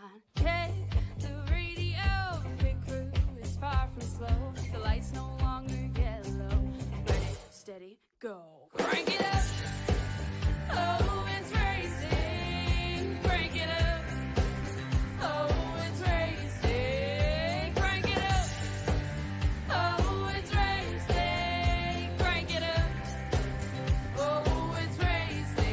9. Check the radio, big crew is far from slow. The lights no longer yellow. Ready, steady, go. Crank it up. Oh, it's racing. Crank it up. Oh, it's racing. Crank it up. Oh, it's racing. Crank it up. Oh, it's racing.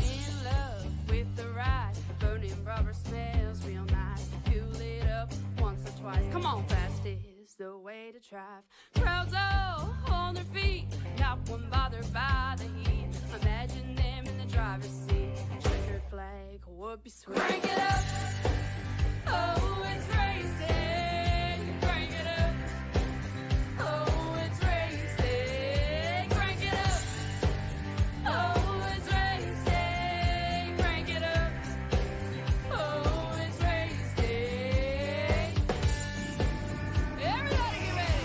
In love with the ride. Burning rubber smells real nice. Fuel it up once or twice. Come on, fast is the way to drive. Crowds all on their feet, not one bothered by the heat. Imagine them in the driver's seat. Checkered flag would be sweet. Crank it up. Oh, it's racing. Crank it up. Oh, it's racing. Crank it up. Oh, it's racing. Crank it up. Oh, it's racing. Everybody get ready.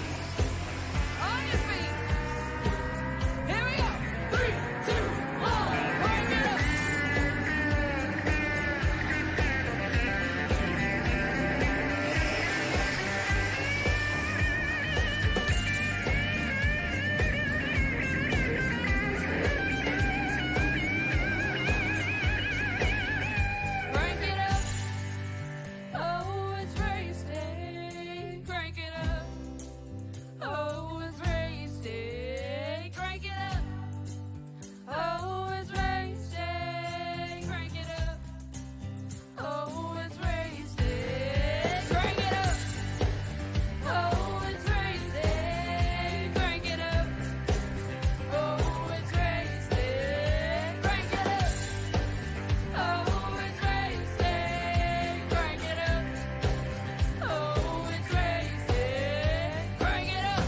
On your feet. Here we go. 3, 2, 1. Crank it up. Crank it up. Oh, it's racing. Crank it up. Oh, it's racing. Crank it up. Oh, it's racing. Crank it up. Oh, it's racing. Crank it up. Oh, it's racing. Crank it up. Oh, it's racing. Crank it up. Oh, it's racing. Crank it up. Oh, it's racing. Crank it up.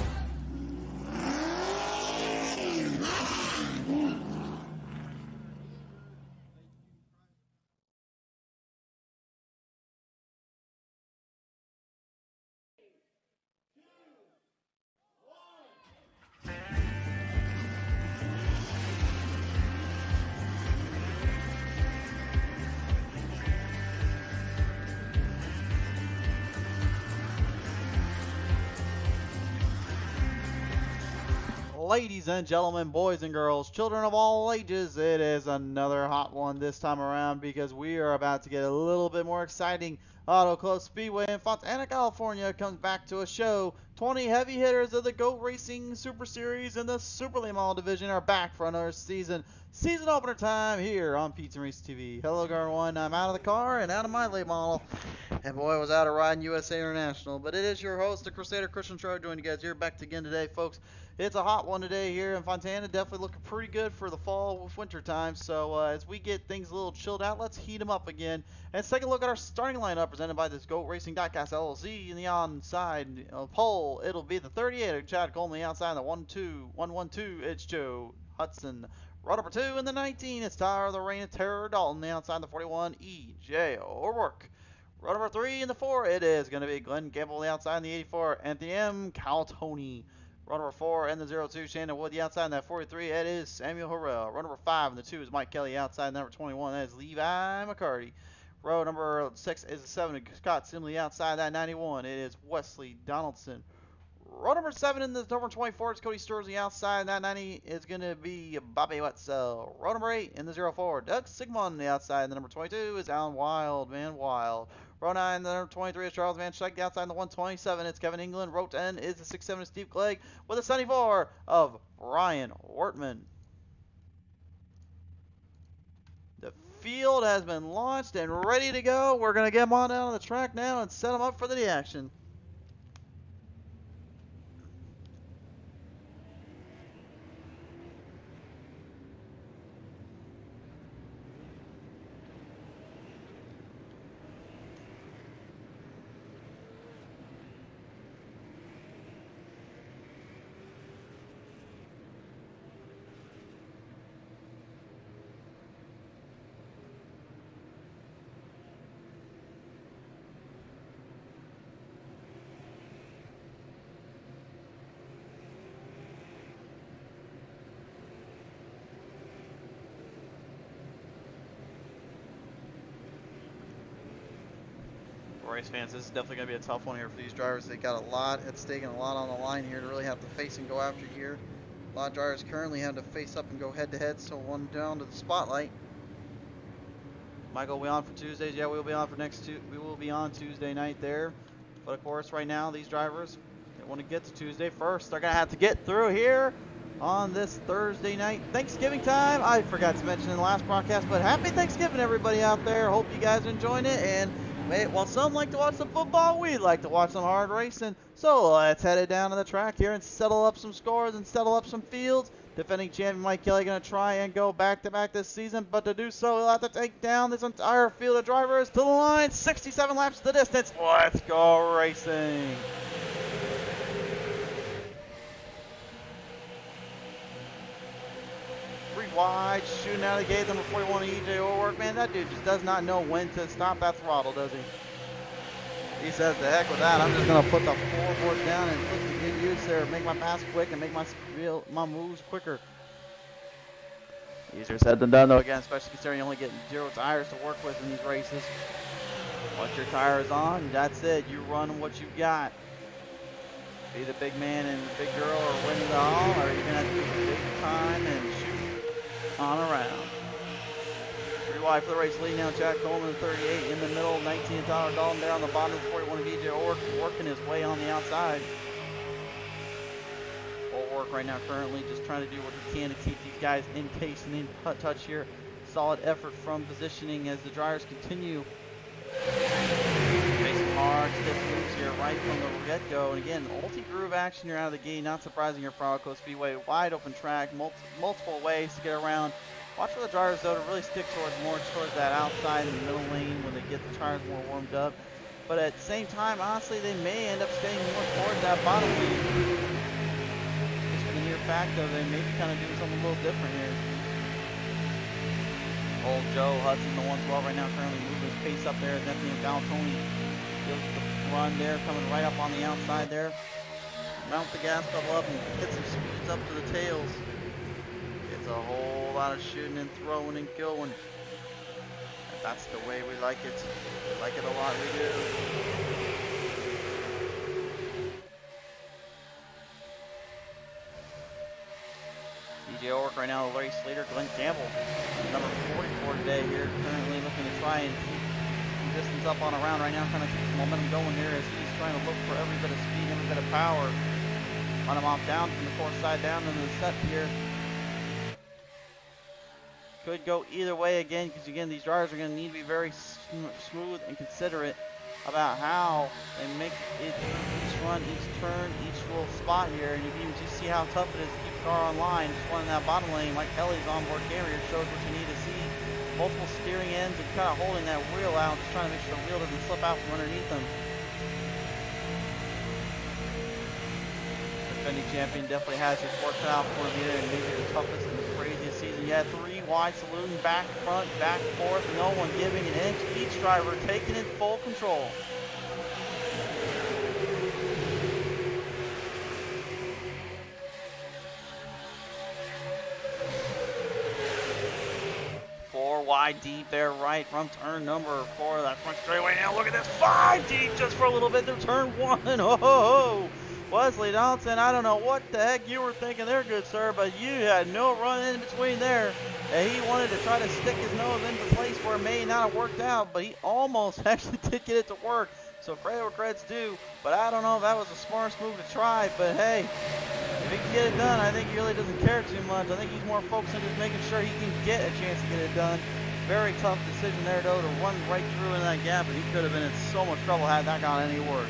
Ladies and gentlemen, boys and girls, children of all ages, it is another hot one this time around because we are about to get a little bit more exciting. Auto Club Speedway in Fontana, California comes back to a show. 20 heavy hitters of the GOAT Racing Super Series and the Super Late Model Division are back for another season. Season opener time here on Pizza Race TV. Hello, everyone. I'm out of the car and out of my late model. And boy, I was out of riding USA International. But it is your host, the Crusader Christian Troy, joining you guys here back again today, folks. It's a hot one today here in Fontana. Definitely looking pretty good for the fall winter time. So as we get things a little chilled out, let's heat them up again. And let's take a look at our starting lineup presented by this GOAT Racing Diecast LLC. In the onside pole, it'll be the 38 Chad Coleman. The outside, the 112, it's Joe Hudson. Row number 2 in the 19, it's Tyler the Reign of Terror Dalton. The outside, the 41, E.J. O'Rourke. Row number 3 in the 4, it is going to be Glenn Campbell. The outside, in the 84, Anthony M. Caltoni. Row number 4 and the 02, Shannon Wood. The outside in that 43, it is Samuel Harrell. Row number 5 and the 2 is Mike Kelly. Outside number 21, that is Levi McCarty. Row number 6 is the 7, Scott Simley. Outside that 91, it is Wesley Donaldson. Row number 7 in the number 24 is Cody Stewart. The outside that 90 is going to be Bobby Wetzel. Row number 8 in the 04, Doug Sigmund. The outside, the number 22 is Alan Wild, Van Wild. Row 9, the number 23 is Charles Van Scheik. The outside, the 127, it's Kevin England. Row 10 is the 67, Steve Clegg, with a 74 of Ryan Wortman. The field has been launched and ready to go. We're going to get them on down on the track now and set them up for the action. race fans, this is definitely going to be a tough one here for these drivers. They got a lot at stake and a lot on the line here to really have to face and go after here. A lot of drivers currently have to face up and go head to head, so one down to the spotlight. Michael, we on for Tuesdays? Yeah, we'll be on for we will be on Tuesday night there. But of course, right now, these drivers, they want to get to Tuesday first. They're going to have to get through here on this Thursday night, Thanksgiving time. I forgot to mention in the last broadcast, but happy Thanksgiving, everybody out there. Hope you guys are enjoying it. And while some like to watch some football, we like to watch some hard racing. So let's head it down to the track here and settle up some scores and settle up some fields. Defending champion Mike Kelly going to try and go back-to-back this season, but to do so, he'll have to take down this entire field of drivers to the line. 67 laps the distance. Let's go racing. Three wide, shooting out of the gate, number 41 EJ O'Rourke. Man, that dude just does not know when to stop that throttle, does he? He says, the heck with that. I'm just going to put the floorboards down and put the good use there. Make my pass quick and make my moves quicker. Easier said than done, though, again, especially considering you're only getting 0 tires to work with in these races. Once your tire is on, that's it. You run what you got. Be the big man and big girl or win it all, or you're going to have to be big time and shoot on around. Wide for the race, leading now Jack Coleman, 38 in the middle, 19 Tyler Dalton there on the bottom, 41 DJ O'Rourke working his way on the outside. O'Rourke right now currently just trying to do what he can to keep these guys in pace and in touch here. Solid effort from positioning as the drivers continue facing hard, stiff moves here right from the get-go. And again, multi-groove action here out of the gate, not surprising here for Auto Speedway. Wide open track, multiple ways to get around. Watch for the drivers, though, to really stick more towards that outside in the middle lane when they get the tires more warmed up. But at the same time, honestly, they may end up staying more towards that bottom lane. Just for the mere fact of they may be kind of doing something a little different here. Old Joe Hudson, the 112 right now, currently moving his pace up there. Anthony Galtoni feels the run there, coming right up on the outside there. Mount the gas pedal up and hit some speeds up to the tails. It's a whole lot of shooting and throwing and going. And that's the way we like it. We like it a lot, we do. DJ O'Rourke right now, the race leader, Glenn Campbell, number 44 today here, currently looking to try and keep some distance up on a round right now, trying to keep some momentum going here as he's trying to look for every bit of speed, every bit of power. Run him off down from the course side down into the set here. Could go either way again, because again, these drivers are going to need to be very smooth and considerate about how they make it through each run, each turn, each little spot here. And you can just see how tough it is to keep the car online. Just running that bottom lane, Mike Kelly's onboard camera here shows what you need to see. Multiple steering ends and kind of holding that wheel out, just trying to make sure the wheel doesn't slip out from underneath them. Defending champion definitely has his work cut out for him here, and maybe the toughest and the craziest season yet. 3 wide saluting, back, front, back, forth, no one giving an inch. Each driver taking in full control. Wide deep there, right from turn number 4. That front straightaway now. Look at this, 5 deep just for a little bit. They're turn 1. Oh, Wesley Donaldson, I don't know what the heck you were thinking there, good sir, but you had no run in between there. And he wanted to try to stick his nose into place where it may not have worked out, but he almost actually did get it to work. So credit where credit's due, but I don't know if that was the smartest move to try, but hey, if he can get it done, I think he really doesn't care too much. I think he's more focused on just making sure he can get a chance to get it done. Very tough decision there, though, to run right through in that gap, and he could have been in so much trouble had that gone any worse.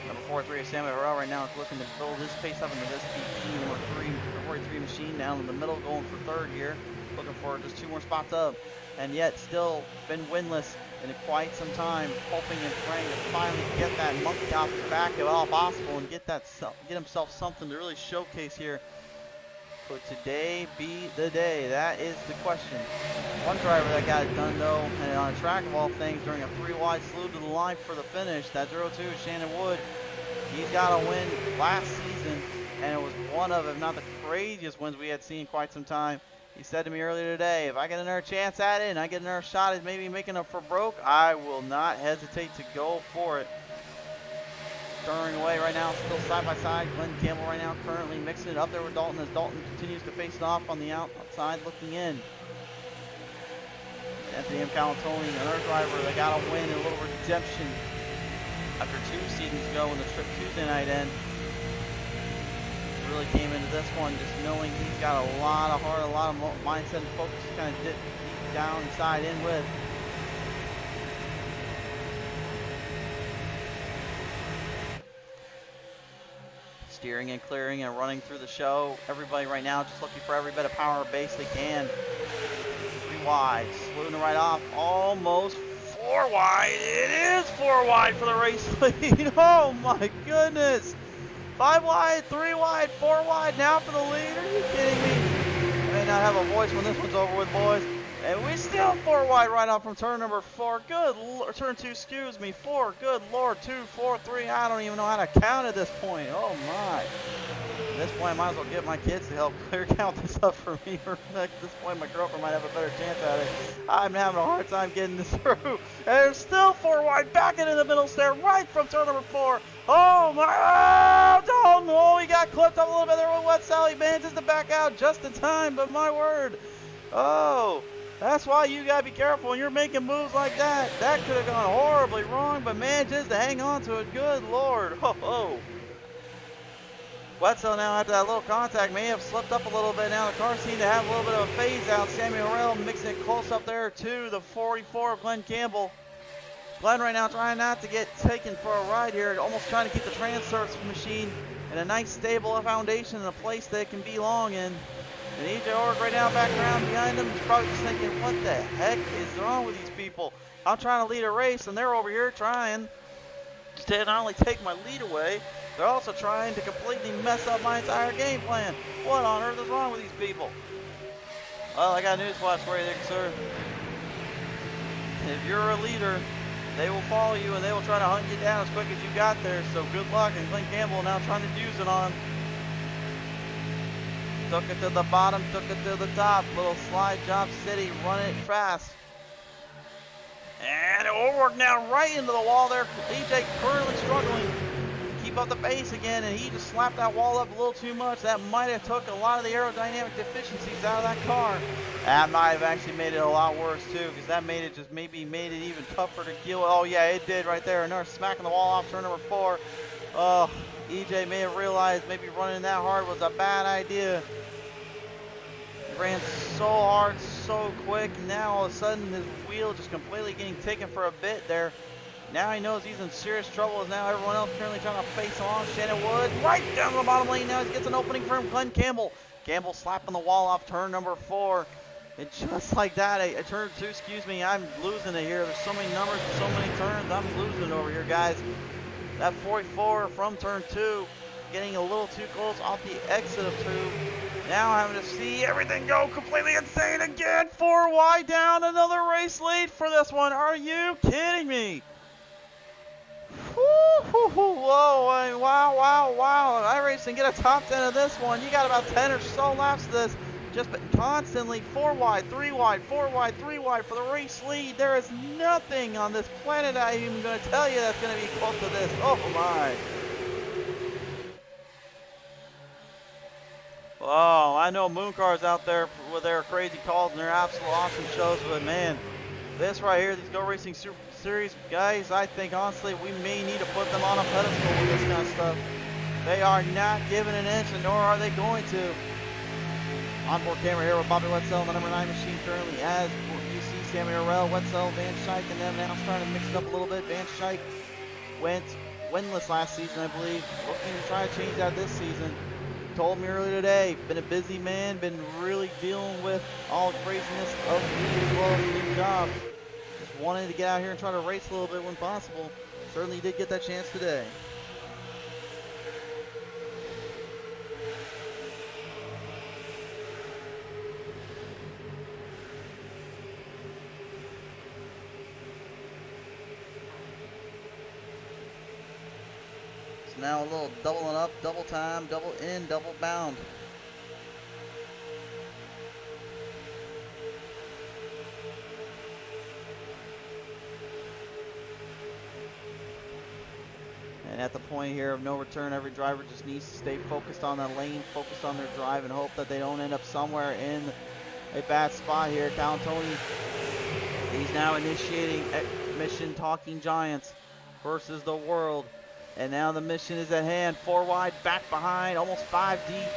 Number 43 is Samuel Harrell right now is looking to build his pace up into this PP. Number 43 machine down in the middle, going for 3rd here. Looking for just 2 more spots up, and yet still been winless in quite some time, hoping and praying to finally get that monkey off his back if all possible and get himself something to really showcase here. Could today be the day? That is the question. One driver that got it done, though, and on a track of all things, during a 3-wide salute to the line for the finish, that 02 Shannon Wood. He's got a win last season, and it was one of, if not the craziest wins we had seen in quite some time. He said to me earlier today, if I get another chance at it and I get another shot at maybe making up for broke, I will not hesitate to go for it. Stirring away right now, still side by side. Glenn Campbell right now currently mixing it up there with Dalton as Dalton continues to face it off on the outside looking in. Anthony M. Calatoni, another driver that got a win and a little redemption after 2 seasons ago when the trip Tuesday night end. Really came into this one just knowing he's got a lot of heart, a lot of mindset and focus to kind of dip deep down inside in with. Steering and clearing and running through the show. Everybody right now just looking for every bit of power or base they can. 3 wide, slewing it right off, almost 4 wide. It is 4 wide for the race lead. Oh my goodness. 5 wide, 3 wide, 4 wide now for the lead. Are you kidding me? I may not have a voice when this one's over with, boys. And we still 4 wide right off from turn number 4. Good Lord, turn 2, excuse me. 4, good Lord, 2, 4, 3. I don't even know how to count at this point. Oh my. At this point, I might as well get my kids to help clear count this up for me. At this point, my girlfriend might have a better chance at it. I'm having a hard time getting this through. And there's still 4 wide, back into the middle stair, right from turn number 4. Oh my, oh no, he got clipped up a little bit there with Wetzel. He manages to back out just in time, but my word. Oh, that's why you gotta be careful when you're making moves like that. That could have gone horribly wrong, but manages to hang on to it. Good Lord. Oh. Wetzel now after that little contact may have slipped up a little bit. Now the car seemed to have a little bit of a phase out. Sammy Harrell mixing it close up there to the 44 of Glenn Campbell. Glenn right now trying not to get taken for a ride here, almost trying to keep the transverse machine in a nice stable foundation in a place that it can belong in. And EJ Org right now back around behind him is probably just thinking, what the heck is wrong with these people? I'm trying to lead a race and they're over here trying to not only take my lead away, they're also trying to completely mess up my entire game plan. What on earth is wrong with these people? Well, I got a newsflash for you there, sir. If you're a leader, they will follow you and they will try to hunt you down as quick as you got there. So good luck. And Glenn Campbell now trying to use it on. Took it to the bottom, took it to the top. Little slide job city, run it fast. And overwork now right into the wall there. DJ currently struggling to keep up the pace again, and he just slapped that wall up a little too much. That might have took a lot of the aerodynamic deficiencies out of that car. That might have actually made it a lot worse too, because that made it made it even tougher to deal with. Oh yeah, it did right there. Another smacking the wall off turn number 4. Oh, EJ may have realized maybe running that hard was a bad idea. He ran so hard, so quick, and now all of a sudden his wheel just completely getting taken for a bit there. Now he knows he's in serious trouble as now everyone else currently trying to face along. Shannon Wood right down the bottom lane. Now he gets an opening for him. Glenn Campbell. Campbell slapping the wall off turn number 4. And just like that, turn 2, excuse me, I'm losing it here. There's so many numbers and so many turns. I'm losing it over here, guys. That 44 from turn 2, getting a little too close off the exit of 2. Now having to see everything go completely insane again. 4 wide down, another race lead for this one. Are you kidding me? Whoa, wow. iRacing get a top 10 of this one. You got about 10 or so laps of this. Just constantly 4 wide, 3 wide, 4 wide, 3 wide for the race lead. There is nothing on this planet I'm even going to tell you that's going to be close to this. Oh my. Oh, I know Moon Cars out there with their crazy calls and their absolute awesome shows, but man, this right here, these Go Racing Super Series guys, I think honestly we may need to put them on a pedestal with this kind of stuff. They are not giving an inch, and nor are they going to. Onboard camera here with Bobby Wetzel, the number 9 machine currently as you see Sammy Harrell, Wetzel, Van Schaik, and them now starting to mix it up a little bit. Van Schaik went winless last season, I believe. Looking to try to change that this season. Told me earlier today, been a busy man, been really dealing with all the craziness of the league as well as the new job. Just wanted to get out here and try to race a little bit when possible. Certainly did get that chance today. Now a little doubling up, double time, double in, double bound. And at the point here of no return, every driver just needs to stay focused on the lane, focused on their drive, and hope that they don't end up somewhere in a bad spot here. Tony, he's now initiating mission Talking Giants versus the world. And now the mission is at hand. 4 wide, back behind, almost 5 deep.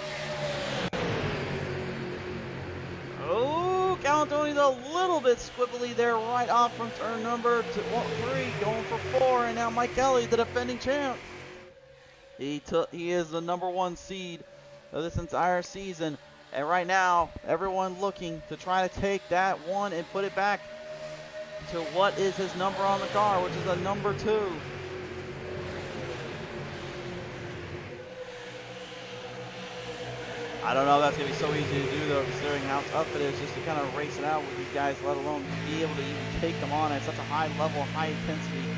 Oh, Tony's a little bit squibbly there right off from turn number 3, going for 4. And now Mike Kelly, the defending champ. He is the #1 seed of this entire season. And right now, everyone looking to try to take that one and put it back to what is his number on the car, which is a number 2. I don't know if that's going to be so easy to do, though, considering how tough it is just to kind of race it out with these guys, let alone be able to even take them on at such a high level, high intensity.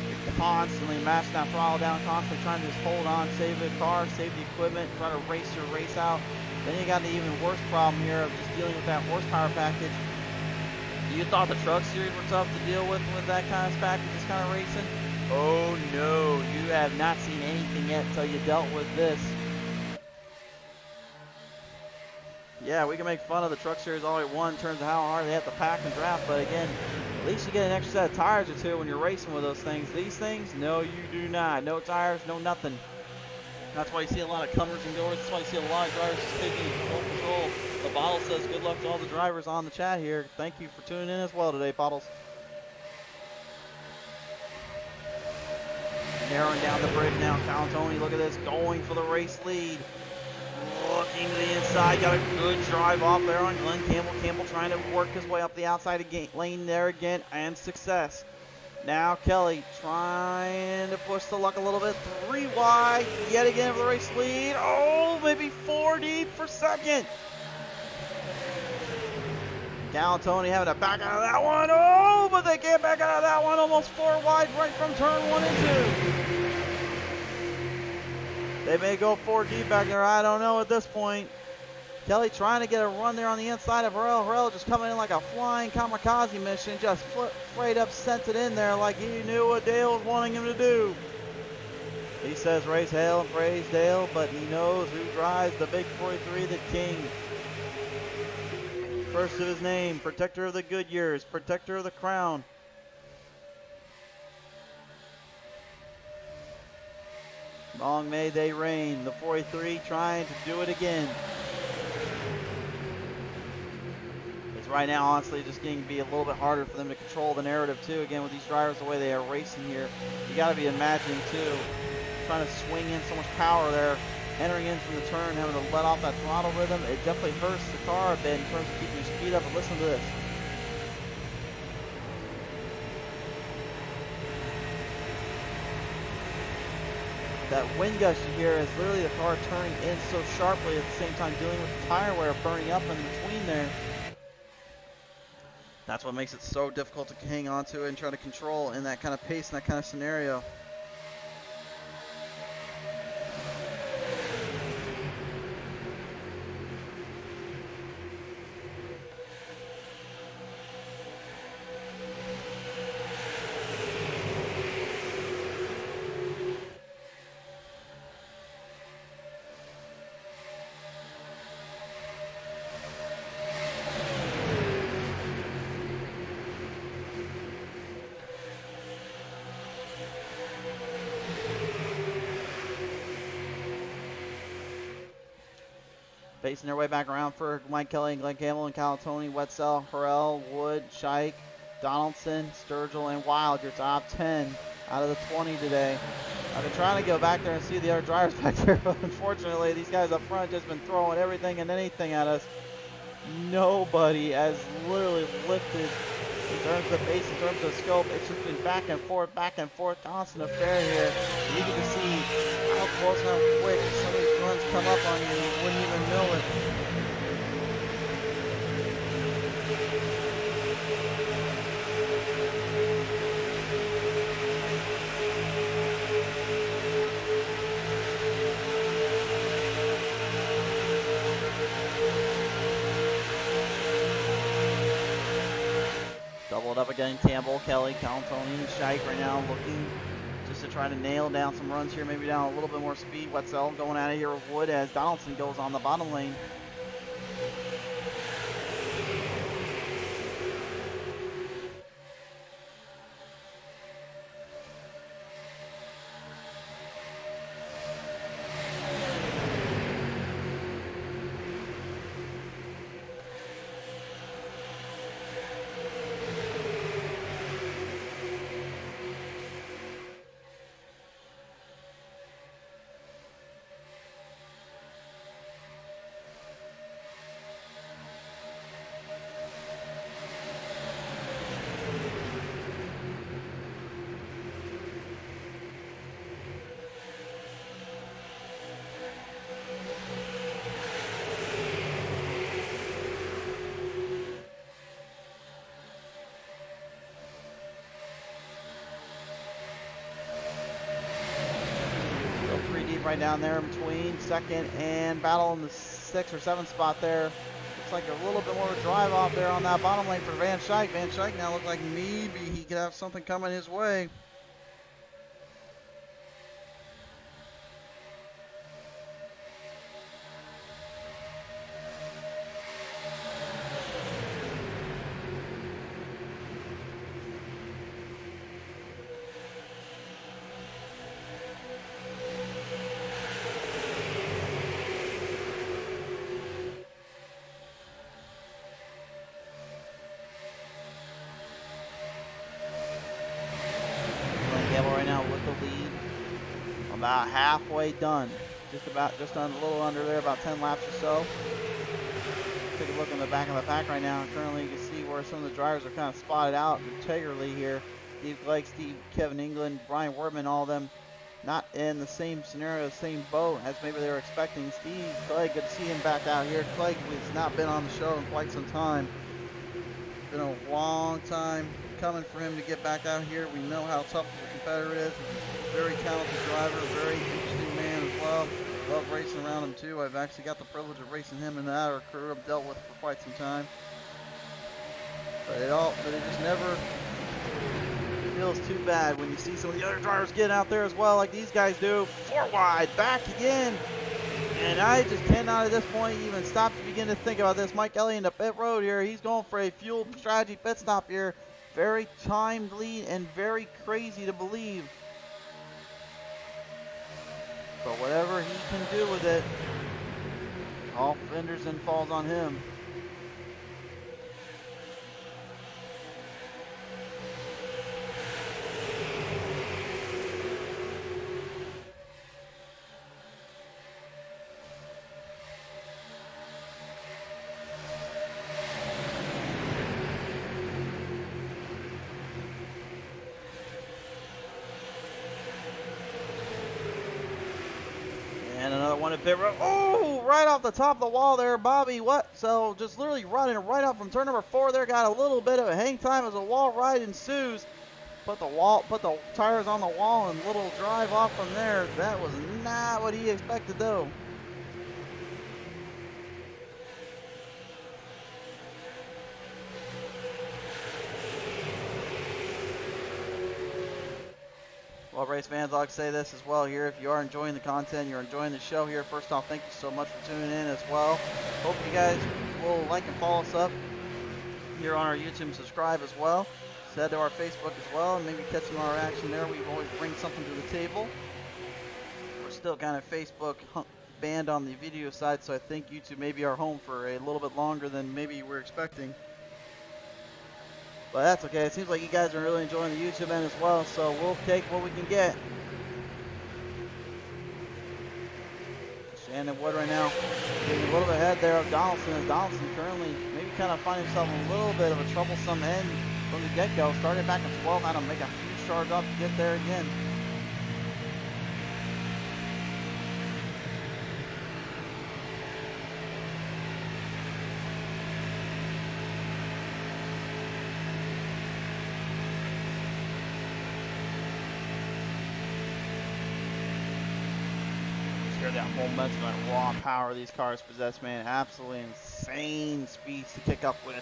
You're constantly mashing that throttle down, constantly trying to just hold on, save the car, save the equipment, try to race your race out. Then you got the even worse problem here of just dealing with that horsepower package. You thought the truck series were tough to deal with that kind of package, this kind of racing? Oh no, you have not seen anything yet until you dealt with this. Yeah, we can make fun of the truck series all we want in terms of how hard they have to pack and draft, but again, at least you get an extra set of tires or two when you're racing with those things. These things, no you do not. No tires, no nothing. That's why you see a lot of comers and goers. That's why you see a lot of drivers just taking full control. The Bottle says good luck to all the drivers on the chat here. Thank you for tuning in as well today, Bottles. Narrowing down the break now. Tony, look at this, going for the race lead. Looking to the inside, got a good drive off there on Glenn Campbell. Campbell trying to work his way up the outside lane there again, and success. Now Kelly trying to push the luck a little bit. 3 wide, yet again for the race lead. Oh, maybe 4 deep for second. Tony having to back out of that one. Oh, but they can't back out of that one. Almost 4 wide right from turn 1 and 2. They may go 4 deep back there. I don't know at this point. Kelly trying to get a run there on the inside of Harrell. Harrell just coming in like a flying kamikaze mission. Just straight up sent it in there like he knew what Dale was wanting him to do. He says race hail and praise Dale, but he knows who drives the big 43, the king. First of his name, protector of the good years, protector of the crown. Long may they reign. The 43 trying to do it again. It's right now, honestly, just getting to be a little bit harder for them to control the narrative, too. Again, with these drivers, the way they are racing here, you got to be imagining, too, trying to swing in so much power there, entering in from the turn, having to let off that throttle rhythm. It definitely hurts the car a bit in terms of keeping your speed up. But listen to this. That wind gust you hear is literally the car turning in so sharply at the same time dealing with the tire wear burning up in between there. That's what makes it so difficult to hang on to and try to control in that kind of pace and that kind of scenario. Facing their way back around for Mike Kelly and Glenn Campbell and Tony, Wetzel, Harrell, Wood, Scheich, Donaldson, Sturgill, and Wild. Your top 10 out of the 20 today. I've been trying to go back there and see the other drivers back there, but unfortunately these guys up front just been throwing everything and anything at us. Nobody has literally lifted in terms of pace, in terms of scope. It's just been back and forth, constant affair here. You get to see how close and how quick some of these runs come up on you, and you wouldn't even know it. Doubled up again, Campbell, Kelly, Tony, and Scheich right now looking just to try to nail down some runs here, maybe down a little bit more speed. Wetzel going out of here with Wood as Donaldson goes on the bottom lane. Right down there in between second and battle in the 6th or 7th spot there. Looks like a little bit more of a drive off there on that bottom lane for Van Schaik. Van Schaik now looks like maybe he could have something coming his way. Right now with the lead, about halfway done, just a little under there, about 10 laps or so. Take a look in the back of the pack right now. Currently, you can see where some of the drivers are kind of spotted out integrally here. Steve Blake, Kevin England, Brian Wortman, all of them not in the same scenario, same boat as maybe they were expecting. Steve Clay, good to see him back out here. Clay has not been on the show in quite some time. Been a long time coming for him to get back out here. We know how tough of a competitor is. He's a very talented driver, very interesting man as well. Love racing around him too. I've actually got the privilege of racing him in the outer crew I've dealt with for quite some time. But it just never feels too bad when you see some of the other drivers get out there as well, like these guys do. 4 wide, back again. And I just cannot at this point even stop to begin to think about this. Mike Elliott in the pit road here. He's going for a fuel strategy pit stop here. Very timed lead and very crazy to believe. But whatever he can do with it, all fenders and falls on him. And another one at pit road. Oh, right off the top of the wall there, Bobby. What? So just literally running right up from turn number 4 there. Got a little bit of a hang time as a wall ride ensues. Put the tires on the wall and little drive off from there. That was not what he expected though. Well, race fans, I'll say this as well here. If you are enjoying the content, you're enjoying the show here, first off, thank you so much for tuning in as well. Hope you guys will like and follow us up here on our YouTube and subscribe as well. Head to our Facebook as well and maybe catch some of our action there. We always bring something to the table. We're still kind of Facebook banned on the video side, so I think YouTube may be our home for a little bit longer than maybe we're expecting. But that's okay. It seems like you guys are really enjoying the YouTube end as well, so we'll take what we can get. Shannon Wood right now getting a little bit ahead there of Donaldson, as Donaldson currently maybe kind of finding himself a little bit of a troublesome end from the get-go. Started back at 12, now to make a huge charge up to get there again. That momentum and raw power these cars possess, man. Absolutely insane speeds to kick up with.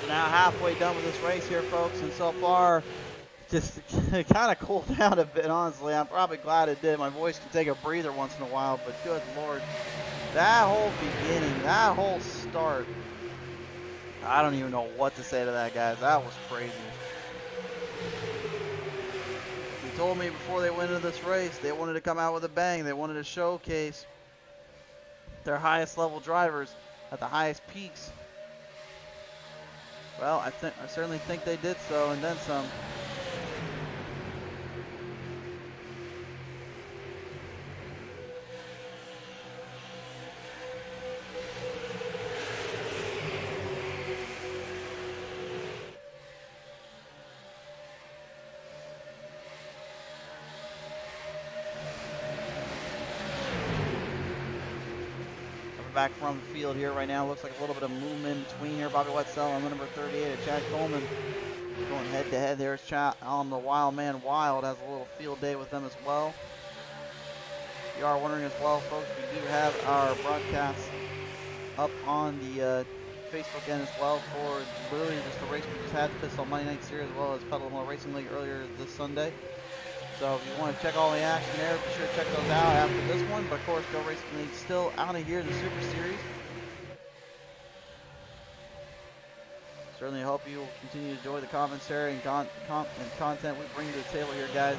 Now halfway done with this race here, folks, and so far, just kind of cooled down a bit, honestly. I'm probably glad it did. My voice can take a breather once in a while, but good Lord. That whole beginning, that whole start, I don't even know what to say to that, guys. That was crazy. They told me before they went into this race, they wanted to come out with a bang. They wanted to showcase their highest level drivers at the highest peaks. Well, I certainly think they did so, and then some. Back from the field here right now. Looks like a little bit of movement in between here. Bobby Wetzel on the number 38 of Chad Coleman. Going head to head. There's Chad on the Wild Man Wild. Has a little field day with them as well. If you are wondering as well, folks, we do have our broadcast up on the Facebook end as well for literally just the race we just had, the Pistol Monday Night Series, as well as Petaluma Racing League earlier this Sunday. So if you want to check all the action there, be sure to check those out after this one. But of course, Go Racing League still out of here in the Super Series. Certainly hope you will continue to enjoy the commentary and content we bring to the table here, guys.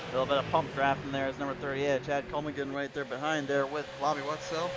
A little bit of pump draft in there as number 38, Chad Coleman getting right there behind there with Bobby Wetzel.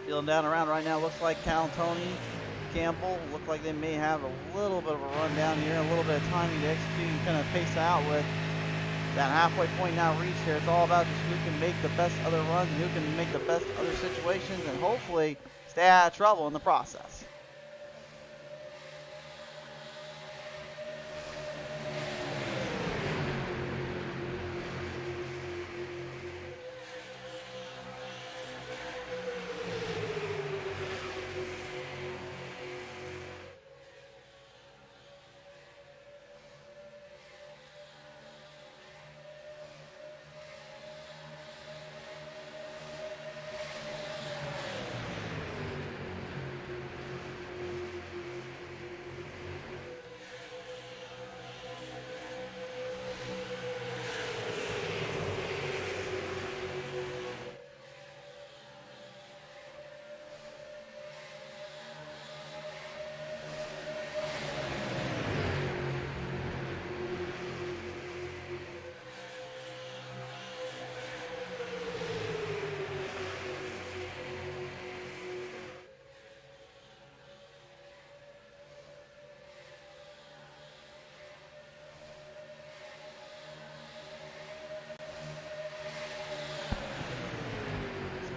Feeling down around right now. Looks like Cal, Tony, Campbell look like they may have a little bit of a run down here, a little bit of timing to execute and kind of pace out with that halfway point now reached here. It's all about just who can make the best other runs and who can make the best other situations and hopefully stay out of trouble in the process.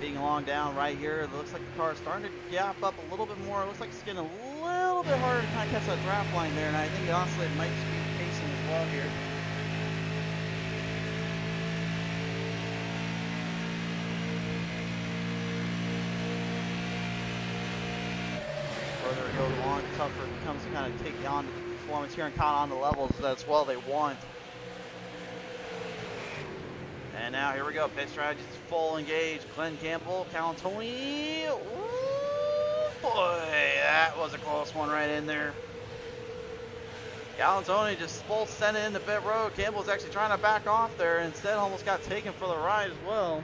Being along down right here, it looks like the car is starting to gap up a little bit more. It looks like it's getting a little bit harder to kind of catch that draft line there, and I think honestly it might just be pacing as well here. further it goes on, the tougher it becomes to kind of take on the performance here and count on the levels that's well they want. And now here we go. Pit strategy is full engage. Glenn Campbell, Cal Tony. Ooh, boy, that was a close one right in there. Cal Tony just full sent it into pit road. Campbell's actually trying to back off there. Instead, almost got taken for the ride as well.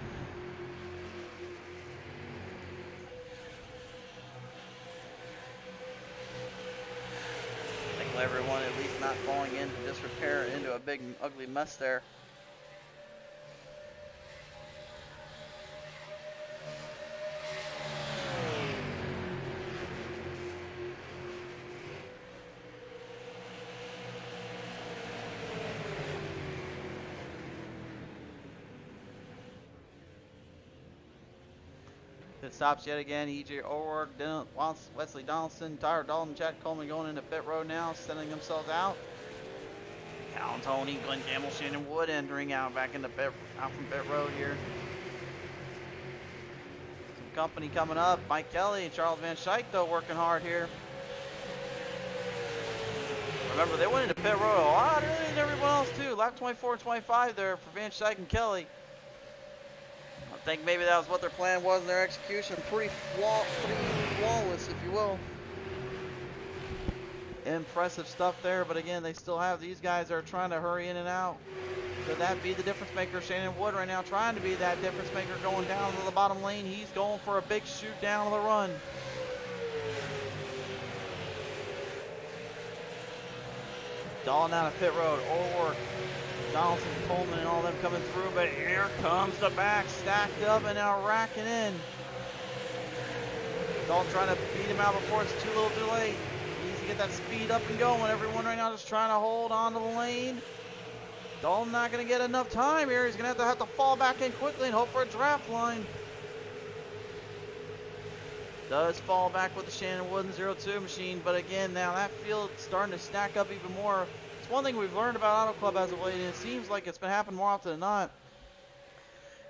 Thankfully, everyone at least not falling into disrepair into a big ugly mess there. It stops yet again. E.J. O'Rourke, Wesley Donaldson, Tyler Dalton, Chad Coleman going into pit road now, sending themselves out. Cal Tony, Glenn Campbell, Shannon Wood entering out back into out from pit road here. Some company coming up. Mike Kelly and Charles Van Schaik though working hard here. Remember, they went into pit road a lot earlier than everyone else too. Lap 24 and 25 there for Van Schaik and Kelly. I think maybe that was what their plan was and their execution. Pretty flawless, if you will. Impressive stuff there, but again, they still have these guys that are trying to hurry in and out. Could that be the difference maker? Shannon Wood right now trying to be that difference maker going down to the bottom lane. He's going for a big shoot down the run. Dalton out of pit road. O'Rourke, Donaldson, Coleman, and all them coming through, but here comes the back, stacked up and now racking in. Dalton trying to beat him out before it's too little too late. He needs to get that speed up and going. Everyone right now just trying to hold on to the lane. Dalton not going to get enough time here. He's going to have to fall back in quickly and hope for a draft line. Does fall back with the Shannon Wood and 0-2 machine, but again, now that field's starting to stack up even more. It's one thing we've learned about Auto Club as of late, and it seems like it's been happening more often than not,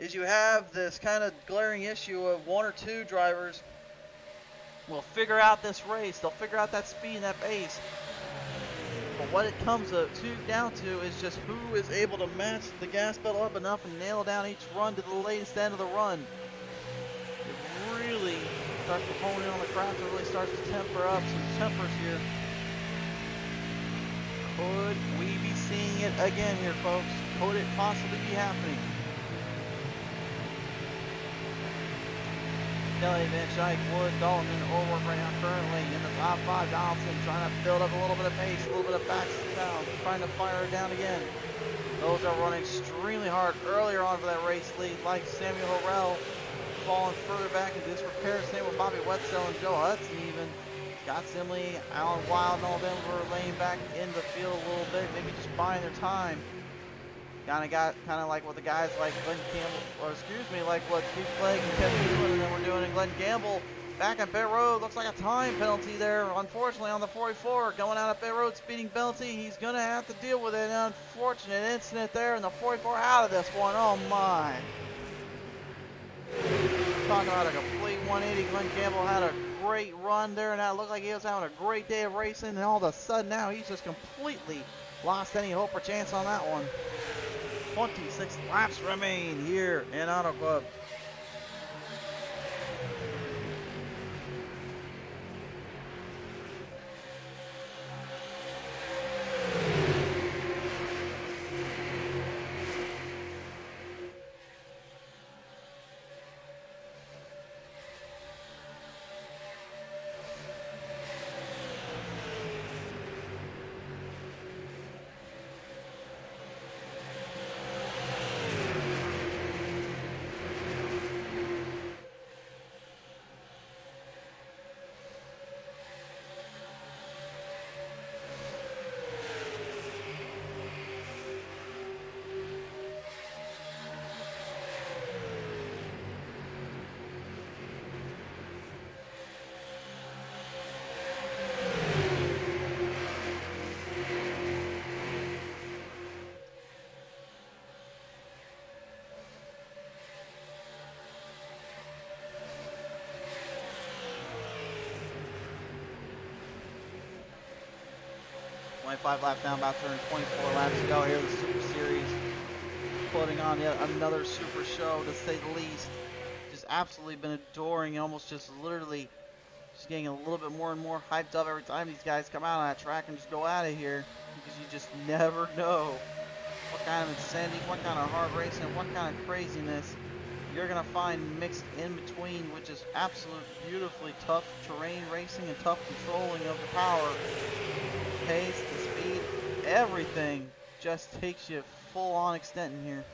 is you have this kind of glaring issue of one or two drivers will figure out this race. They'll figure out that speed and that pace. But what it comes down to is just who is able to match the gas pedal up enough and nail down each run to the latest end of the run. It really starts to hone in on the craft. It really starts to temper up some tempers here. Could we be seeing it again here, folks? Could it possibly be happening? Kelly, Van Schaik, Wood, Dalton, and O'Rourke right now currently in the top 5. Donaldson trying to build up a little bit of pace, a little bit of back down, trying to fire it down again. Those are running extremely hard earlier on for that race lead, like Samuel Horrell falling further back into disrepair. Same with Bobby Wetzel and Joe Hudson even. Scott Simley, Alan Wild, and all them were laying back in the field a little bit, maybe just buying their time. Kind of like what the guys like Glenn Campbell, or excuse me, like what Keith Clegg and Kevin Newman and them were doing. And Glenn Campbell back in pit road. Looks like a time penalty there, unfortunately, on the 44. Going out of pit road, speeding penalty. He's going to have to deal with it. An unfortunate incident there, and the 44 out of this one. Oh, my. Talking about a complete 180. Glenn Campbell had a great run there, and that looked like he was having a great day of racing, and all of a sudden now he's just completely lost any hope or chance on that one. 26 laps remain here in Auto Club. 25 laps down, about to turn 24 laps to go here. The Super Series putting on yet another super show, to say the least. Just absolutely been adoring, almost just literally just getting a little bit more and more hyped up every time these guys come out on that track and just go out of here, because you just never know what kind of insanity, what kind of hard racing, what kind of craziness you're going to find mixed in between, which is absolute beautifully tough terrain racing and tough controlling of the power. The pace, the speed, everything just takes you full on extent in here.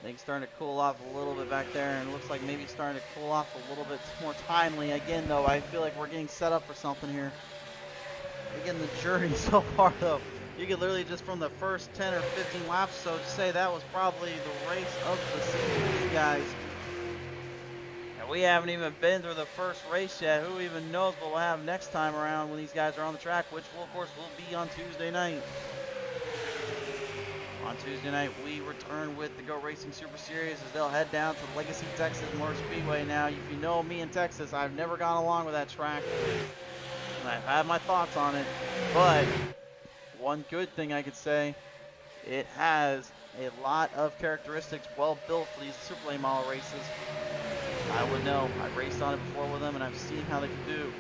Things starting to cool off a little bit back there, and it looks like maybe starting to cool off a little bit more timely. Again, though, I feel like we're getting set up for something here. Again, the journey so far, though, you could literally just from the first 10 or 15 laps, so to say that was probably the race of the season, these guys. And we haven't even been through the first race yet. Who even knows what we'll have next time around when these guys are on the track, which will, of course, will be on Tuesday night. On Tuesday night, we return with the Go Racing Super Series as they'll head down to Legacy, Texas Motor Speedway. Now, if you know me in Texas, I've never gone along with that track. And I've had my thoughts on it. But one good thing I could say, it has a lot of characteristics well built for these Super Late Model races. I would know. I've raced on it before with them, and I've seen how they can do.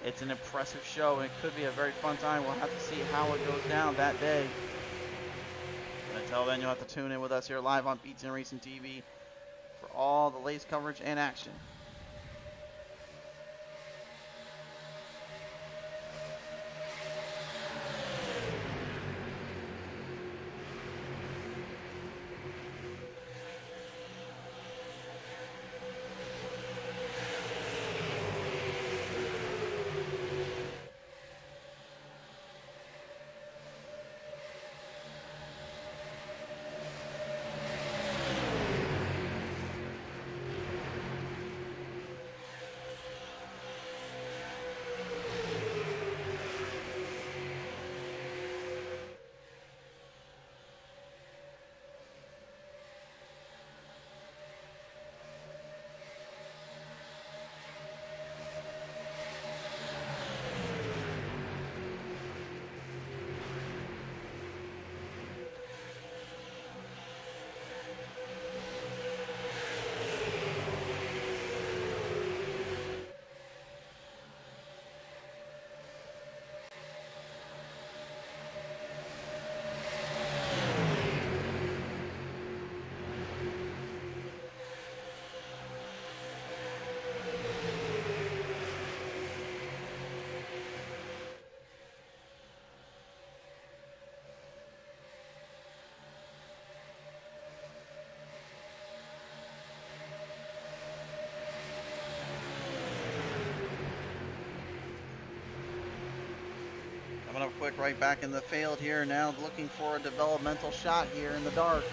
It's an impressive show, and it could be a very fun time. We'll have to see how it goes down that day. Until then, you'll have to tune in with us here live on BTN Racing TV for all the latest coverage and action. Coming up quick right back in the field here now, looking for a developmental shot here in the dark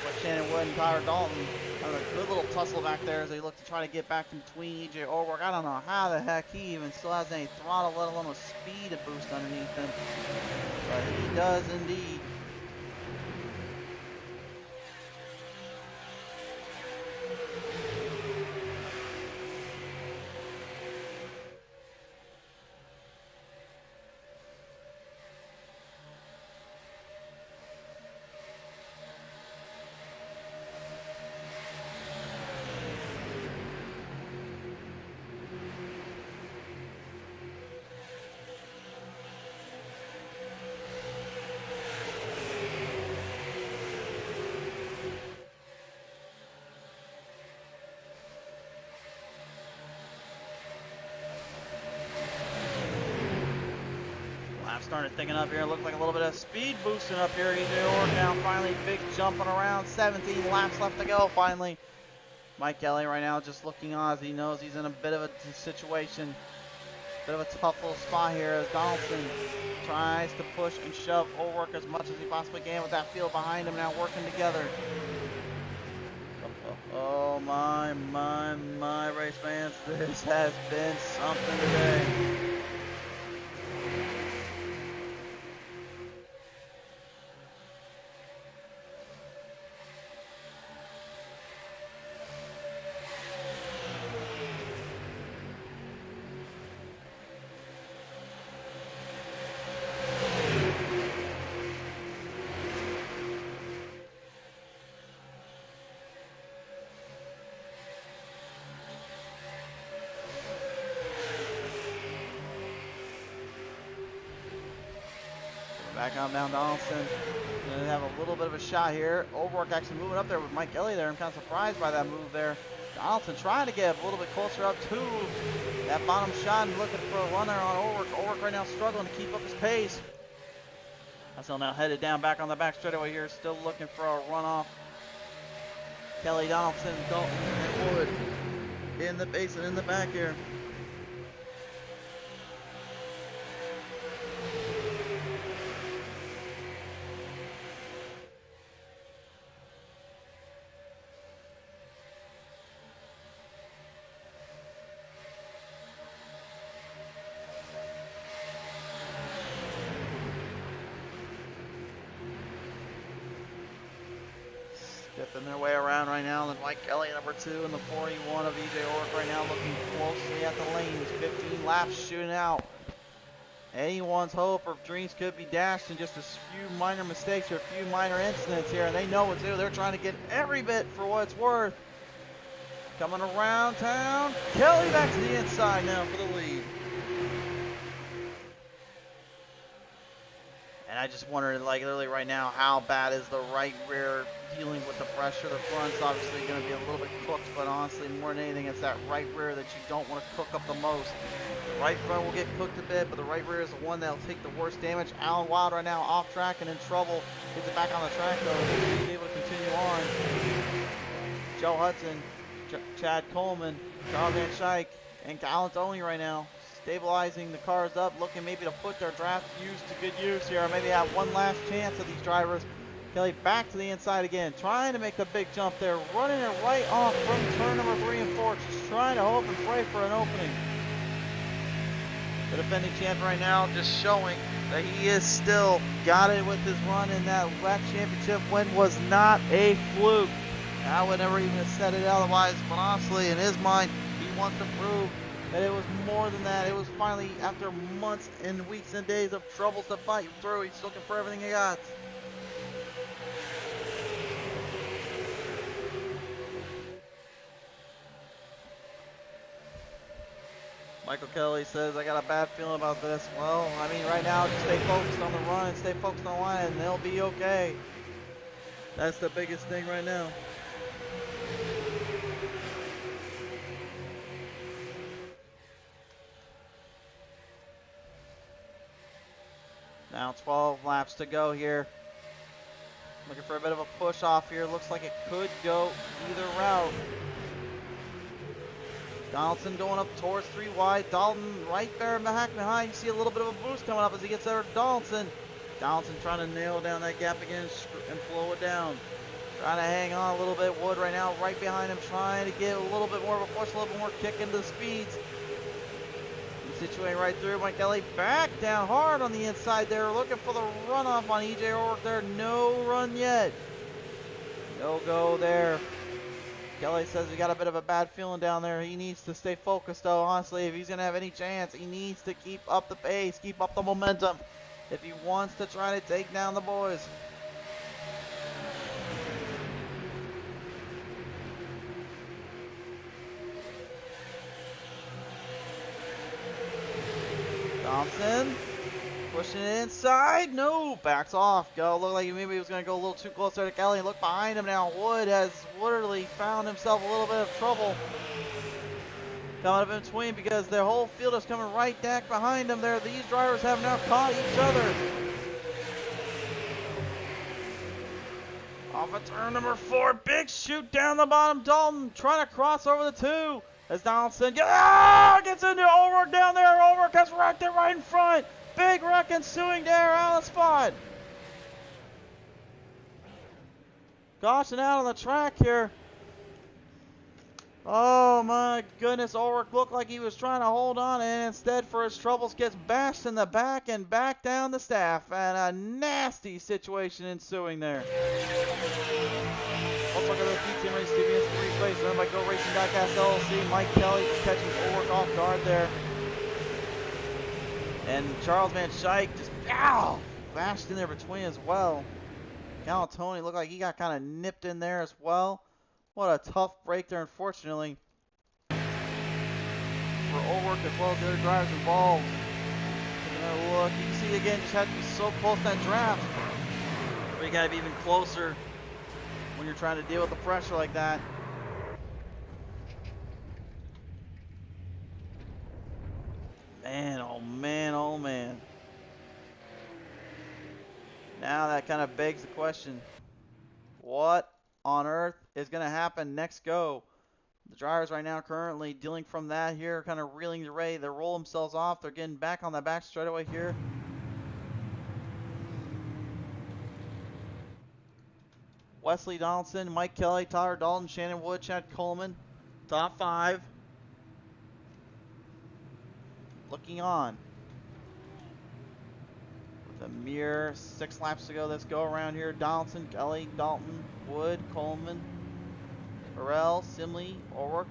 with Shannon Wood and Tyler Dalton. A good little tussle back there as they look to try to get back in between EJ Orwork. I don't know how the heck he even still has any throttle, let alone a speed boost underneath him. But he does indeed. starting to thicken up here. Looks like a little bit of speed boosting up here. EJ Orr now finally big jumping around. 17 laps left to go finally. Mike Kelly right now just looking on as he knows he's in a bit of a situation. Bit of a tough little spot here as Donaldson tries to push and shove O'Rourke as much as he possibly can with that field behind him now working together. Oh my race fans, this has been something today. Back on down Donaldson. Gonna have a little bit of a shot here. O'Rourke actually moving up there with Mike Kelly there. I'm kind of surprised by that move there. Donaldson trying to get a little bit closer up to that bottom shot and looking for a runner on O'Rourke. O'Rourke right now struggling to keep up his pace. Still now headed down back on the back straightaway here. Still looking for a runoff. Kelly, Donaldson, Dalton, and Wood in the base and in the back here. Skipping their way around right now. Then Mike Kelly, number 2, and the 41 of EJ Orrick right now looking closely at the lanes. 15 laps shooting out. Anyone's hope or dreams could be dashed in just a few minor mistakes or a few minor incidents here, and they know what to do. They're trying to get every bit for what it's worth. Coming around town. Kelly back to the inside now for the lead. And I just wonder, like, literally right now, how bad is the right rear dealing with the pressure? The front's obviously going to be a little bit cooked, but honestly, more than anything, it's that right rear that you don't want to cook up the most. The right front will get cooked a bit, but the right rear is the one that'll take the worst damage. Alan Wild right now off track and in trouble. Gets it back on the track, though. He's able to continue on. Joe Hudson, Chad Coleman, Charles Van Schaik, and Alan Tony right now. Stabilizing the cars up, looking maybe to put their draft use to good use here, or maybe have one last chance of these drivers. Kelly back to the inside again, trying to make the big jump there, running it right off from turn number 3 and 4, just trying to hope and pray for an opening. The defending champion right now just showing that he is still got it with his run in that WEC championship win was not a fluke. I would never even have said it otherwise, but honestly, in his mind, he wants to prove that it was more than that. It was finally, after months and weeks and days of troubles to fight through, he's looking for everything he got. Michael Kelly says, I got a bad feeling about this. Well, I mean, right now, just stay focused on the run and stay focused on the line, and they'll be okay. That's the biggest thing right now. Now 12 laps to go here. Looking for a bit of a push off here. Looks like it could go either route. Donaldson going up towards 3 wide. Dalton right there behind. You see a little bit of a boost coming up as he gets there to Donaldson. Donaldson trying to nail down that gap again and slow it down. Trying to hang on a little bit. Wood right now right behind him, trying to get a little bit more of a push, a little bit more kick into the speeds. Situating right through. Mike Kelly back down hard on the inside there, looking for the runoff on EJ O'Rourke there. No run yet. No go there. Kelly says he got a bit of a bad feeling down there. He needs to stay focused though. Honestly, if he's going to have any chance, he needs to keep up the pace, keep up the momentum if he wants to try to take down the boys. Thompson pushing it inside. No, backs off. Looked like maybe he was going to go a little too close there to Kelly. Look behind him now. Wood has literally found himself a little bit of trouble. Trying to hang on a little bit. Wood right coming up in between because their whole field is coming right back behind them there. These drivers have now caught each other. Off of turn number 4, big shoot down the bottom. Dalton trying to cross over the 2 as Donaldson gets into Ulrich down there. Ulrich gets right there right in front. Big wreck ensuing there out of the spot. Caution out on the track here. Oh my goodness, Ulrich looked like he was trying to hold on and instead for his troubles gets bashed in the back and back down the staff, and a nasty situation ensuing there. Let's look at the Team Race TV Instant Replays run by Go Racing Diecast LLC. Mike Kelly catching Ulrich off guard there. And Charles Van Schaik just bashed in there between as well. Galatoni looked like he got kind of nipped in there as well. What a tough break there, unfortunately, for Ulrich as well as the other drivers involved. Taking another look, you can see again, just had to be so close to that draft. But you got to be even closer when you're trying to deal with the pressure like that. Man, oh man, oh man. Now that kind of begs the question, what on earth is going to happen next go? The drivers right now currently dealing from that here, kind of reeling the way. They roll themselves off. They're getting back on that back straightaway here. Wesley Donaldson, Mike Kelly, Tyler Dalton, Shannon Wood, Chad Coleman, top 5. Looking on. With a mere 6 laps to go, let's go around here. Donaldson, Kelly, Dalton, Wood, Coleman, Burrell, Simley, Ulrich,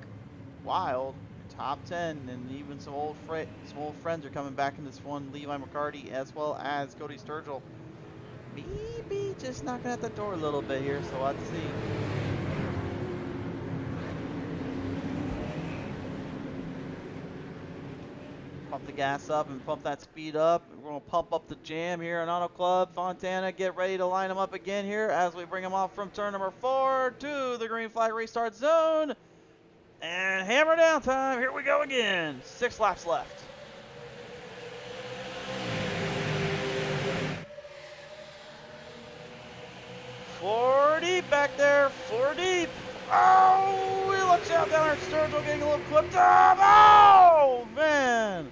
Wild, top 10, and even some old friends are coming back in this one. Levi McCarty as well as Cody Sturgill. Maybe just knocking at the door a little bit here, so let's see. Pump the gas up and pump that speed up. We're going to pump up the jam here in Auto Club. Fontana, get ready to line them up again here as we bring them off from turn number 4 to the green flag restart zone. And hammer down time. Here we go again. 6 laps left. Four deep back there. 4 deep. Oh, we look out down there. Sturgill getting a little clipped up. Oh, man.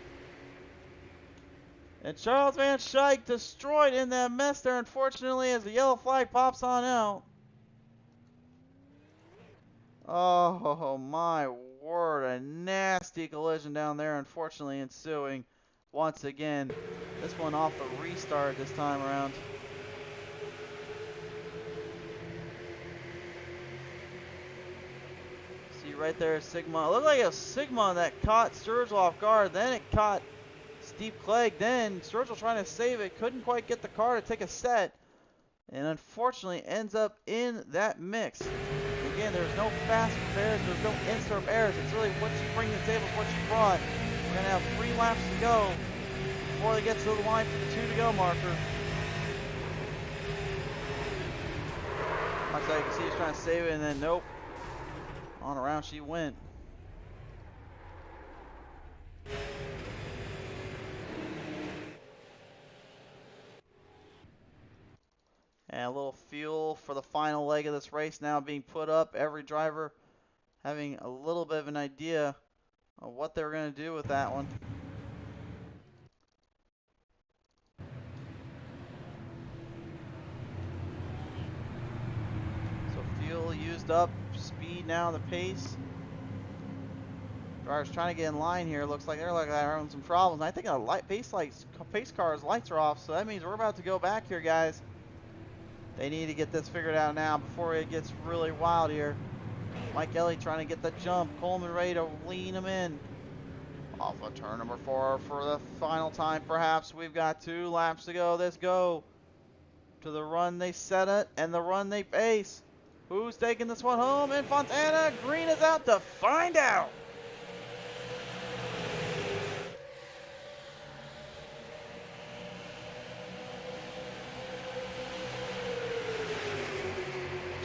And Charles Van Schaik destroyed in that mess there, unfortunately, as the yellow flag pops on out. Oh, my word. A nasty collision down there, unfortunately, ensuing once again. This one off the restart this time around. See right there, Sigma. It looked like a Sigma that caught Sturgill off guard. Then it caught Steve Clegg. Then Sturgill trying to save it. Couldn't quite get the car to take a set. And unfortunately ends up in that mix. Again, there's no fast repairs. There's no in-serve errors. It's really what you bring to the table, what you brought. We're going to have 3 laps to go before they get to the line for the 2 to go marker. Like you can see he's trying to save it, and then nope. On around she went. And a little fuel for the final leg of this race now being put up. Every driver having a little bit of an idea of what they're going to do with that one. So fuel used up, speed now, the pace. Drivers trying to get in line here. Looks like they're having some problems. I think a pace car's lights are off, so that means we're about to go back here, guys. They need to get this figured out now before it gets really wild here. Mike Kelly trying to get the jump. Coleman ready to lean him in. Off of turn number 4 for the final time, perhaps. We've got 2 laps to go. Let's go to the run they set it and the run they pace. Who's taking this one home? And Fontana, green is out to find out.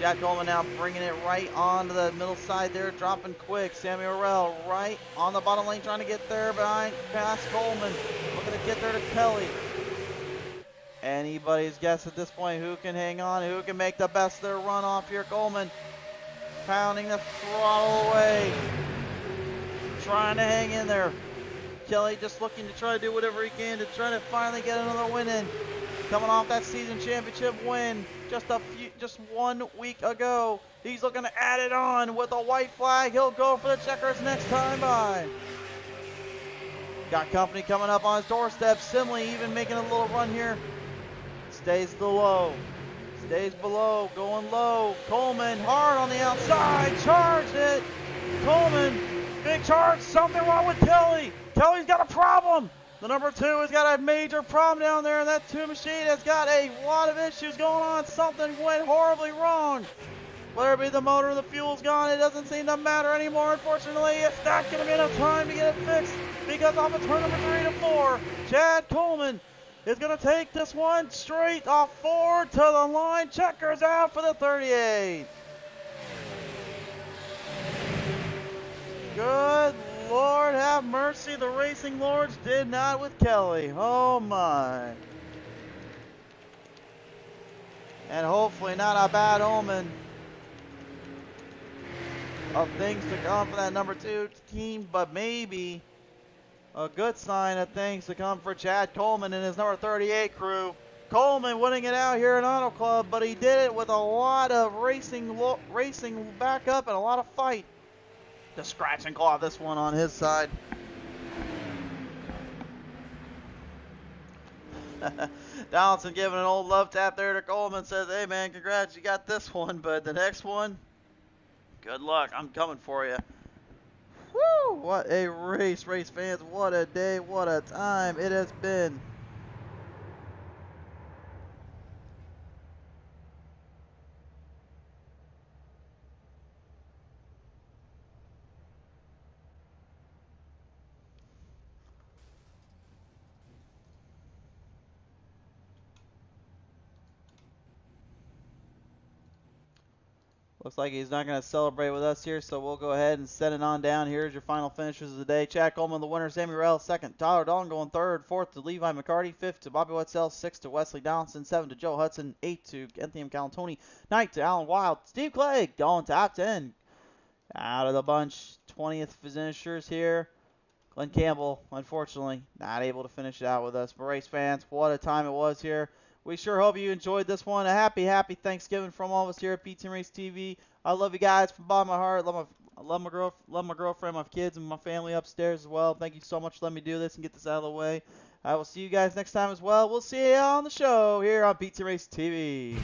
Chad Coleman now bringing it right onto the middle side there, dropping quick. Sammy Orell right on the bottom lane trying to get there behind past Coleman. Looking to get there to Kelly. Anybody's guess at this point who can hang on, who can make the best of their run off here. Coleman pounding the throttle away, trying to hang in there. Kelly just looking to try to do whatever he can to try to finally get another win in. Coming off that season championship win just 1 week ago. He's looking to add it on with a white flag. He'll go for the checkers next time by. Got company coming up on his doorstep. Simley even making a little run here. Stays below. Stays below. Going low. Coleman hard on the outside. Charged it. Coleman. Big charge. Something wrong with Kelly. Kelly's got a problem. The number 2 has got a major problem down there, and that 2 machine has got a lot of issues going on. Something went horribly wrong. Whether it be the motor or the fuel's gone, it doesn't seem to matter anymore. Unfortunately, it's not going to be enough time to get it fixed because off of turn number 3 to 4, Chad Coleman is going to take this one straight off forward to the line. Checkers out for the 38. Good Lord have mercy, the Racing Lords did not with Kelly. Oh my. And hopefully not a bad omen of things to come for that number 2 team, but maybe a good sign of things to come for Chad Coleman and his number 38 crew. Coleman winning it out here in Auto Club, but he did it with a lot of racing backup and a lot of fight. To scratch and claw this one on his side. Donaldson giving an old love tap there to Coleman. Says, hey man, congrats, you got this one, but the next one, good luck, I'm coming for you. Woo! What a race fans. What a day, what a time it has been. Looks like he's not going to celebrate with us here, so we'll go ahead and send it on down. Here's your final finishers of the day. Chad Coleman, the winner. Sammy Rell, second. Tyler Dawn going third. Fourth to Levi McCarty. Fifth to Bobby Wetzel. Sixth to Wesley Donaldson. Seventh to Joe Hudson. Eighth to Anthony Cantoni. Ninth to Alan Wild. Steve Clegg going top 10. Out of the bunch, 20th finishers here. Glenn Campbell, unfortunately, not able to finish it out with us. But race fans, what a time it was here. We sure hope you enjoyed this one. A happy Thanksgiving from all of us here at PT Race TV. I love you guys from the bottom of my heart. I love my girlfriend, my kids, and my family upstairs as well. Thank you so much for letting me do this and get this out of the way. I will see you guys next time as well. We'll see you on the show here on PT Race TV.